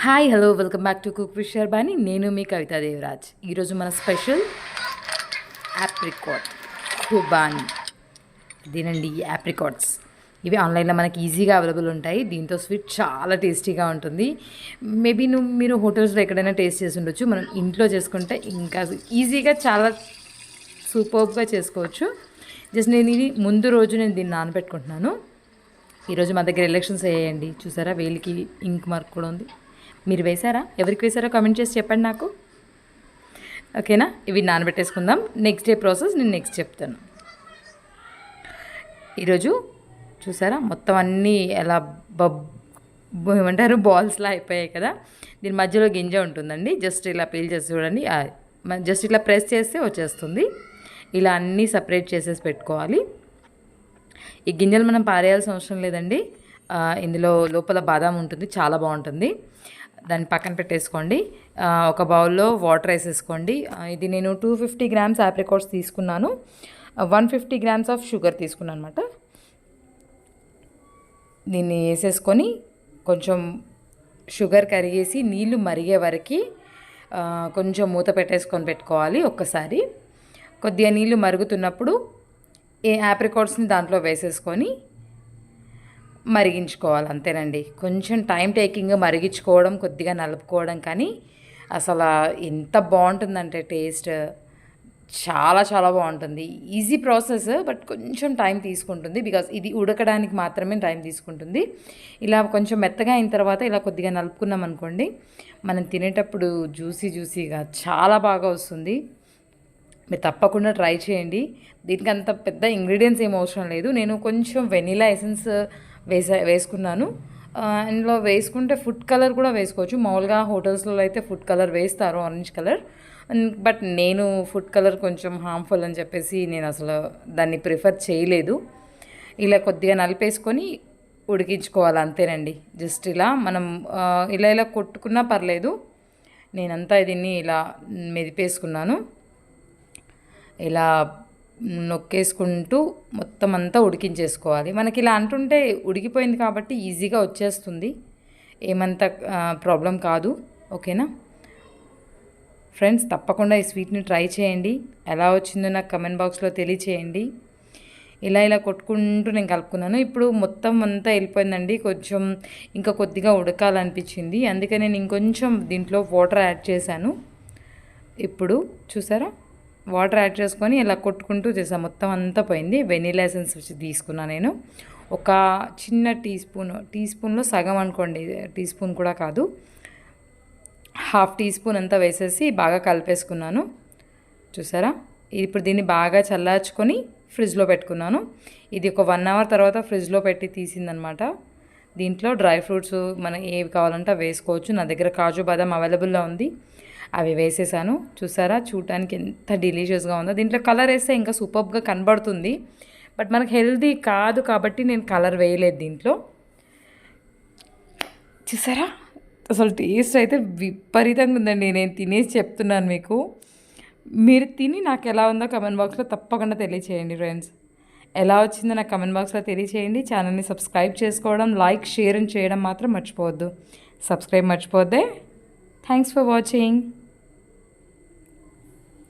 Hi hello welcome back to cook with Sharbani. నేను మీ కవితా దేవరాజ్. ఈరోజు మన స్పెషల్ యాప్రికాట్ ఖుబానీ. దీనండి యాప్రికాట్స్. ఇవి ఆన్లైన్లో మనకి ఈజీగా అవైలబుల్ ఉంటాయి. దీంతో స్వీట్ చాలా టేస్టీగా ఉంటుంది. మేబీ మీరు హోటల్స్లో ఎక్కడైనా టేస్ట్ చేసి ఉండొచ్చు. మనం ఇంట్లో చేసుకుంటే ఇంకా ఈజీగా చాలా సూపర్గా చేసుకోవచ్చు. జస్ట్ నేను ఇది ముందు రోజు నేను దీన్ని నానబెట్టుకుంటున్నాను. ఈరోజు మా దగ్గర ఎలక్షన్స్ అయ్యాయండి. చూసారా, వేలికి ఇంక్ మార్క్ కూడా ఉంది. మీరు వేశారా? ఎవరికి వేశారో కామెంట్ చేసి చెప్పండి నాకు. ఓకేనా? ఇవి నానబెట్టేసుకుందాం. నెక్స్ట్ డే ప్రాసెస్ నేను నెక్స్ట్ చెప్తాను. ఈరోజు చూసారా, మొత్తం అన్నీ ఎలా ఏమంటారు బాల్స్లా అయిపోయాయి కదా. దీని మధ్యలో గింజ ఉంటుందండి. జస్ట్ ఇలా పీల్ చేసి చూడండి. జస్ట్ ఇట్లా ప్రెస్ చేస్తే వచ్చేస్తుంది. ఇలా అన్నీ సపరేట్ చేసేసి పెట్టుకోవాలి. ఈ గింజలు మనం పారేయాల్సిన అవసరం లేదండి. ఇందులో లోపల బాదాం ఉంటుంది, చాలా బాగుంటుంది. దాన్ని పక్కన పెట్టేసుకోండి. ఒక బౌల్లో వాటర్ వేసేసుకోండి. ఇది నేను 250 గ్రామ్స్ ఆప్రికాట్స్ తీసుకున్నాను. 150 గ్రామ్స్ ఆఫ్ షుగర్ తీసుకున్నాను అనమాట. దీన్ని వేసేసుకొని కొంచెం షుగర్ కరిగేసి నీళ్ళు మరిగే వరకు కొంచెం మూత పెట్టేసుకొని పెట్టుకోవాలి. ఒక్కసారి కొద్దిగా నీళ్ళు మరుగుతున్నప్పుడు ఈ ఆప్రికాట్స్ని దాంట్లో వేసేసుకొని మరిగించుకోవాలి. అంతేనండి. కొంచెం టైం టేకింగ్ మరిగించుకోవడం, కొద్దిగా నలుపుకోవడం. కానీ అసలు ఎంత బాగుంటుందంటే టేస్ట్ చాలా చాలా బాగుంటుంది. ఈజీ ప్రాసెస్, బట్ కొంచెం టైం తీసుకుంటుంది. బికాస్ ఇది ఉడకడానికి మాత్రమే టైం తీసుకుంటుంది. ఇలా కొంచెం మెత్తగా అయిన తర్వాత ఇలా కొద్దిగా నలుపుకున్నాం అనుకోండి, మనం తినేటప్పుడు జ్యూసీగా చాలా బాగా వస్తుంది. మీరు తప్పకుండా ట్రై చేయండి. దీనికి అంత పెద్ద ఇంగ్రీడియంట్స్ ఏం అవసరం లేదు. నేను కొంచెం వెనిలా ఎసెన్స్ వేసుకున్నాను. ఇందులో వేసుకుంటే ఫుడ్ కలర్ కూడా వేసుకోవచ్చు. మామూలుగా హోటల్స్లో అయితే ఫుడ్ కలర్ వేస్తారు, ఆరెంజ్ కలర్. బట్ నేను ఫుడ్ కలర్ కొంచెం హార్మ్ఫుల్ అని చెప్పేసి నేను అసలు దాన్ని ప్రిఫర్ చేయలేదు. ఇలా కొద్దిగా నలిపేసుకొని ఉడికించుకోవాలి. అంతేనండి. జస్ట్ ఇలా మనం ఇలా కొట్టుకున్నా పర్లేదు. నేనంతా దీన్ని ఇలా మెదిపేసుకున్నాను. ఇలా నొక్కేసుకుంటూ మొత్తం అంతా ఉడికించేసుకోవాలి. మనకి ఇలా అంటుంటే ఉడికిపోయింది కాబట్టి ఈజీగా వచ్చేస్తుంది. ఏమంత ప్రాబ్లం కాదు. ఓకేనా ఫ్రెండ్స్? తప్పకుండా ఈ స్వీట్ని ట్రై చేయండి. ఎలా వచ్చిందో నాకు కమెంట్ బాక్స్లో తెలియచేయండి. ఇలా కొట్టుకుంటూ నేను కలుపుకున్నాను. ఇప్పుడు మొత్తం అంతా వెళ్ళిపోయిందండి. కొంచెం ఇంకా కొద్దిగా ఉడకాలనిపించింది. అందుకని నేను ఇంకొంచెం దీంట్లో వాటర్ యాడ్ చేశాను. ఇప్పుడు చూసారా, వాటర్ యాడ్ చేసుకొని ఇలా కొట్టుకుంటూ చేసాను. మొత్తం అంతా పోయింది. వెనీలా ఎసెన్స్ తీసుకున్నాను నేను. ఒక చిన్న టీ స్పూన్లో సగం అనుకోండి, టీ స్పూన్ కూడా కాదు, హాఫ్ టీ స్పూన్ అంతా వేసేసి బాగా కలిపేసుకున్నాను. చూసారా, ఇప్పుడు దీన్ని బాగా చల్లార్చుకొని ఫ్రిడ్జ్లో పెట్టుకున్నాను. ఇది ఒక 1 అవర్ తర్వాత ఫ్రిడ్జ్లో పెట్టి తీసిందనమాట. దీంట్లో డ్రై ఫ్రూట్స్ మనం ఏవి కావాలంటే వేసుకోవచ్చు. నా దగ్గర కాజు బాదాం అవైలబుల్లో ఉంది, అవి వేసేసాను. చూసారా, చూడటానికి ఎంత డెలీషియస్గా ఉందో. దీంట్లో కలర్ వేస్తే ఇంకా సూపర్గా కనబడుతుంది. బట్ మనకు హెల్దీ కాదు కాబట్టి నేను కలర్ వేయలేదు దీంట్లో. చూసారా, అసలు టేస్ట్ అయితే విపరీతంగా ఉందండి. నేను తినేసి చెప్తున్నాను మీకు. మీరు తిని నాకు ఎలా ఉందో కమెంట్ బాక్స్లో తప్పకుండా తెలియచేయండి ఫ్రెండ్స్. ఎలా వచ్చిందో నాకు కమెంట్ బాక్స్లో తెలియచేయండి. ఛానల్ని సబ్స్క్రైబ్ చేసుకోవడం, లైక్, షేర్ చేయడం మాత్రం మర్చిపోవద్దు. సబ్స్క్రైబ్ మర్చిపోద్దే. Thanks for watching.